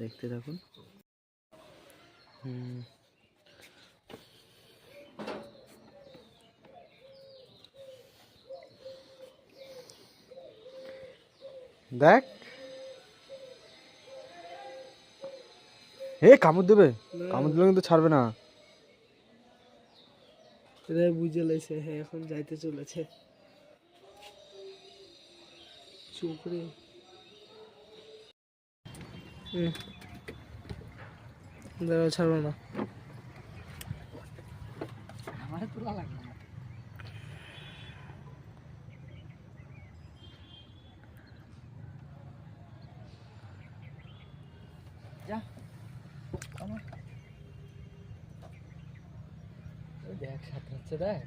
দেখতে থাকুন। দেখ, কামড় দেবে, কামড় দিলে কিন্তু ছাড়বে না। বুঝে লাইছে, হ্যাঁ এখন যাইতে চলেছে। চুপ রে। দাঁড়াও, ছাড়বো না। আমার তোলা লাগবে না। যা দেখ, সাথে হচ্ছে দেখ।